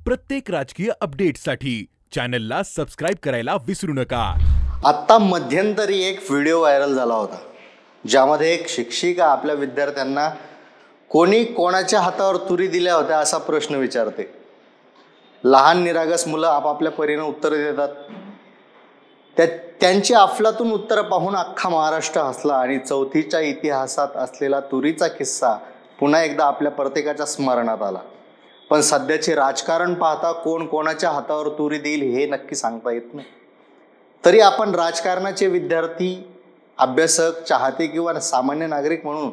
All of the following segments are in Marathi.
प्रत्येक राजकीय अपडेटसाठी चॅनलला सबस्क्राइब करायला विसरू नका। आता मध्यंतरी एक व्हिडिओ व्हायरल झाला होता, ज्यामध्ये एक शिक्षिका आपल्या विद्यार्थ्यांना कोणी कोणाच्या हातावर तुरी दिल्या होत्या असा प्रश्न विचारते। लहान निरागस मुलं आपापल्या परीने उत्तर देतात। त्यांची अफलातून उत्तर पाहून अख्खा महाराष्ट्र हसला आणि चौथीच्या इतिहासात असलेला तुरीचा किस्सा पुन्हा एकदा आपल्या प्रत्येकाच्या स्मरणात आला। पण सध्याचे राजकारण पाहता कोण कोणाच्या हातावर तुरी देईल हे नक्की सांगता येत नाही। तरी आपण राजकारणाचे विद्यार्थी, अभ्यासक, चाहते किंवा सामान्य नागरिक म्हणून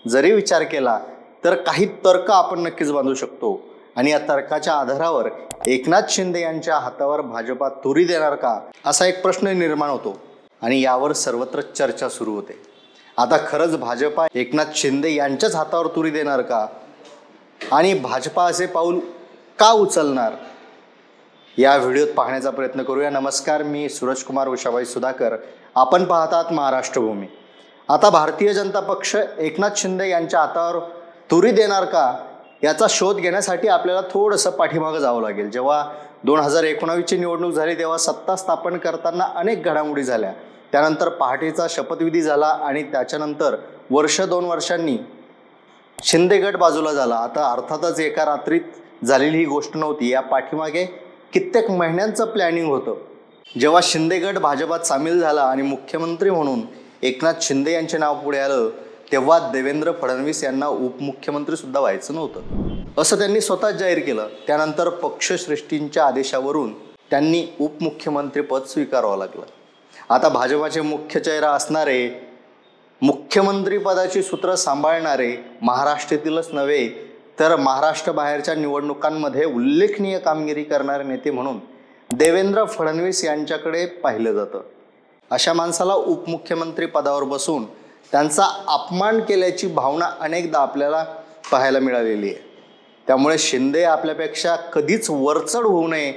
जरी विचार केला तर काही तर्क आपण नक्कीच बांधू शकतो आणि या तर्काच्या आधारावर एकनाथ शिंदे यांच्या हातावर भाजपा तुरी देणार का असा एक प्रश्न निर्माण होतो आणि यावर सर्वत्र चर्चा सुरू होते। आता खरंच भाजपा एकनाथ शिंदे यांच्याच हातावर तुरी देणार का आणि भाजपा असे पाऊल का उचलणार, या व्हिडिओत पाहण्याचा प्रयत्न करूया। नमस्कार, मी सूरज कुमार उषाबाई सुधाकर, आपण पाहतात महाराष्ट्र भूमी। आता भारतीय जनता पक्ष एकनाथ शिंदे यांच्या हातावर तुरी देणार का याचा शोध घेण्यासाठी आपल्याला थोडंसं पाठीमागं जावं लागेल। जेव्हा 2019ची निवडणूक झाली तेव्हा सत्ता स्थापन करताना अनेक घडामोडी झाल्या। त्यानंतर पहाटेचा शपथविधी झाला आणि त्याच्यानंतर वर्ष-2 वर्षांनी शिंदे गट बाजूला झाला। आता अर्थातच एका रात्रीत झालेली ही गोष्ट नव्हती, या पाठीमागे कित्येक महिन्यांचं प्लॅनिंग होतं। जेव्हा शिंदे गट भाजपात सामील झाला आणि मुख्यमंत्री म्हणून एकनाथ शिंदे यांचे नाव पुढे आलं तेव्हा देवेंद्र फडणवीस यांना उपमुख्यमंत्री सुद्धा व्हायचं नव्हतं असं त्यांनी स्वतःच जाहीर केलं। त्यानंतर पक्षश्रेष्ठींच्या आदेशावरून त्यांनी उपमुख्यमंत्री पद स्वीकारावं लागलं। आता भाजपाचे मुख्य चेहरा असणारे, मुख्यमंत्री पदाची सूत्र सांभाळणारे, महाराष्ट्रातीलच नव्हे तर महाराष्ट्र बाहेरच्या निवडणुकांमध्ये उल्लेखनीय कामगिरी करणारे नेते म्हणून देवेंद्र फडणवीस यांच्याकडे पाहिलं जातं। अशा माणसाला उपमुख्यमंत्री पदावर बसून त्यांचा अपमान केल्याची भावना अनेकदा आपल्याला पाहायला मिळालेली आहे। त्यामुळे शिंदे आपल्यापेक्षा कधीच वरचढ होऊ नये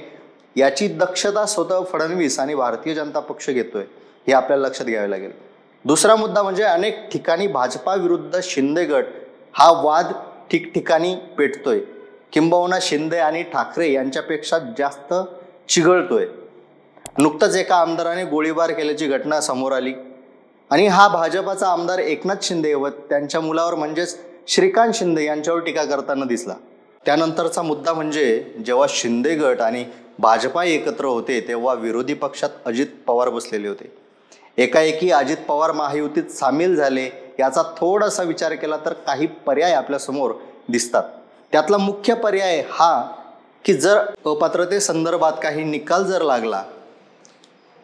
याची दक्षता स्वतः फडणवीस आणि भारतीय जनता पक्ष घेतोय हे आपल्याला लक्षात घ्यावे लागेल। दुसरा मुद्दा म्हणजे अनेक ठिकाणी भाजपा विरुद्ध शिंदे गट हा वाद ठिकठिकाणी पेटतोय, किंबहुना शिंदे आणि ठाकरे यांच्यापेक्षा जास्त चिघळतोय। नुकतंच एका आमदाराने गोळीबार केल्याची घटना समोर आली आणि हा भाजपाचा आमदार एकनाथ शिंदे व त्यांच्या मुलावर म्हणजेच श्रीकांत शिंदे यांच्यावर टीका करताना दिसला। त्यानंतरचा मुद्दा म्हणजे जेव्हा शिंदे गट आणि भाजपा एकत्र होते तेव्हा विरोधी पक्षात अजित पवार बसलेले होते। एकाएकी अजित पवार महायुतीत सामील झाले याचा थोडासा विचार केला तर काही पर्याय आपल्यासमोर दिसतात। त्यातला मुख्य पर्याय हा की जर अपात्रते संदर्भात काही निकाल जर लागला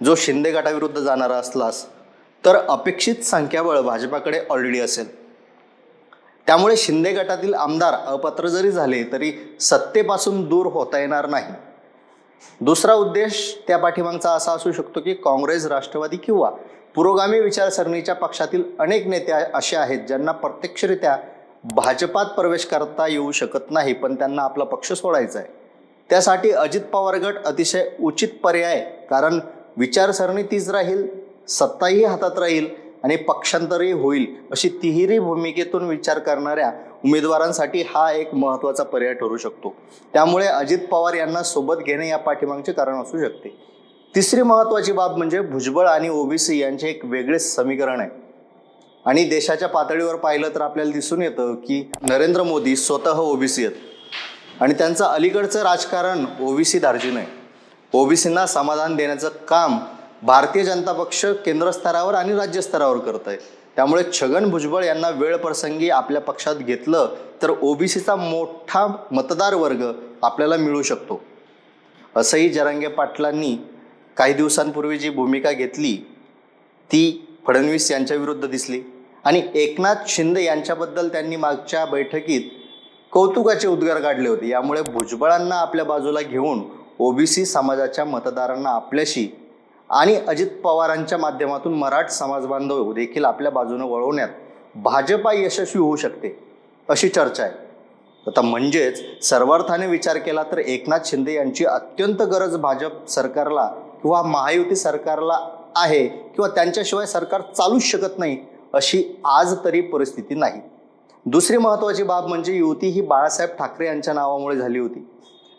जो शिंदे गटाविरुद्ध जाणारा असलास तर अपेक्षित संख्याबळ भाजपाकडे ऑलरेडी असेल। त्यामुळे शिंदे गटातील आमदार अपात्र जरी झाले तरी सत्तेपासून दूर होता येणार नाही। दुसरा उद्देश त्या पाठीमागचा असा असू शकतो की काँग्रेस, राष्ट्रवादी किंवा पुरोगामी विचारसरणीच्या पक्षातील अनेक नेते असे आहेत ज्यांना प्रत्यक्षरित्या भाजपात प्रवेश करता येऊ शकत नाही, पण त्यांना आपला पक्ष सोडायचा आहे। त्यासाठी अजित पवार गट अतिशय उचित पर्याय, कारण विचारसरणी तीच राहील, सत्ताही हातात राहील आणि पक्षांतरही होईल अशी तिहेरी भूमिकेतून विचार करणाऱ्या उमेदवारांसाठी हा एक महत्त्वाचा पर्याय ठरू शकतो। त्यामुळे अजित पवार यांना सोबत घेणे या पाठीमागचे कारण असू शकते। तिसरी महत्त्वाची बाब म्हणजे भुजबळ आणि ओबीसी यांचे एक वेगळेच समीकरण आहे आणि देशाच्या पातळीवर पाहिलं तर आपल्याला दिसून येतं की नरेंद्र मोदी स्वतः ओबीसी आहेत आणि त्यांचं अलीकडचं राजकारण ओबीसी धार्जिन आहे। ओबीसींना समाधान देण्याचं काम भारतीय जनता पक्ष केंद्र स्तरावर आणि राज्य स्तरावर करत आहे। त्यामुळे छगन भुजबळ यांना वेळ प्रसंगी आपल्या पक्षात घेतलं तर ओबीसीचा मोठा मतदार वर्ग आपल्याला मिळू शकतो असंही जरांगे पाटलांनी काही दिवसांपूर्वी जी भूमिका घेतली ती फडणवीस यांच्या विरुद्ध दिसली आणि एकनाथ शिंदे यांच्याबद्दल त्यांनी मागच्या बैठकीत कौतुकाचे उद्गार काढले होते। यामुळे भुजबळांना आपल्या बाजूला घेऊन ओबीसी समाजाच्या मतदारांना आपल्याशी आणि अजित पवारांच्या माध्यमातून मराठा समाज बांधव देखील आपल्या बाजूने वळवण्यात भाजपा यशस्वी होऊ शकते अशी चर्चा आहे। आता म्हणजेच सर्वार्थाने विचार केला तर एकनाथ शिंदे यांची अत्यंत गरज भाजप सरकारला किंवा महायुती सरकारला आहे किंवा त्यांच्याशिवाय सरकार चालूच शकत नाही अशी आज तरी परिस्थिती नाही। दुसरी महत्त्वाची बाब म्हणजे युती ही बाळासाहेब ठाकरे यांच्या नावामुळे झाली होती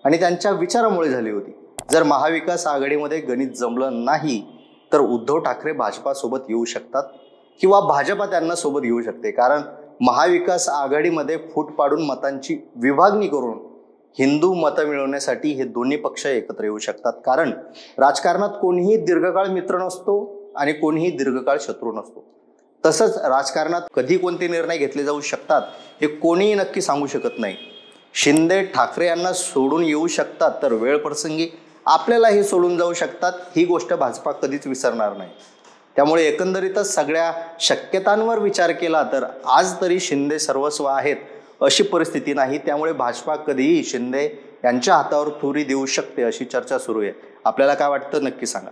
आणि त्यांच्या विचारामुळे झाली होती. जर महाविकास आघाडीमध्ये गणित जमलं नाही तर उद्धव ठाकरे भाजपासोबत येऊ शकतात किंवा भाजपा त्यांना सोबत घेऊ शकते. कारण महाविकास आघाडीमध्ये फूट पाडून मतांची विभागणी करून हिंदू मतं मिळवण्यासाठी हे दोन्ही पक्ष एकत्र येऊ शकतात. कारण राजकारणात कोणीही दीर्घकाळ मित्र नसतो आणि कोणीही दीर्घकाळ शत्रू नसतो. तसंच राजकारणात कधी कोणते निर्णय घेतले जाऊ शकतात हे कोणीही नक्की सांगू शकत नाही. शिंदे ठाकरे यांना सोडून येऊ शकतात तर वेळ प्रसंगी आपल्यालाही सोडून जाऊ शकतात. ही गोष्ट भाजपा कधीच विसरणार नाही. त्यामुळे एकंदरीतच सगळ्या शक्यतांवर विचार केला तर आज तरी शिंदे सर्वस्व आहेत अशी परिस्थिती नाही. त्यामुळे भाजपा कधीही शिंदे यांच्या हातावर तुरी देऊ शकते अशी चर्चा सुरू आहे. आपल्याला काय वाटतं नक्की सांगा.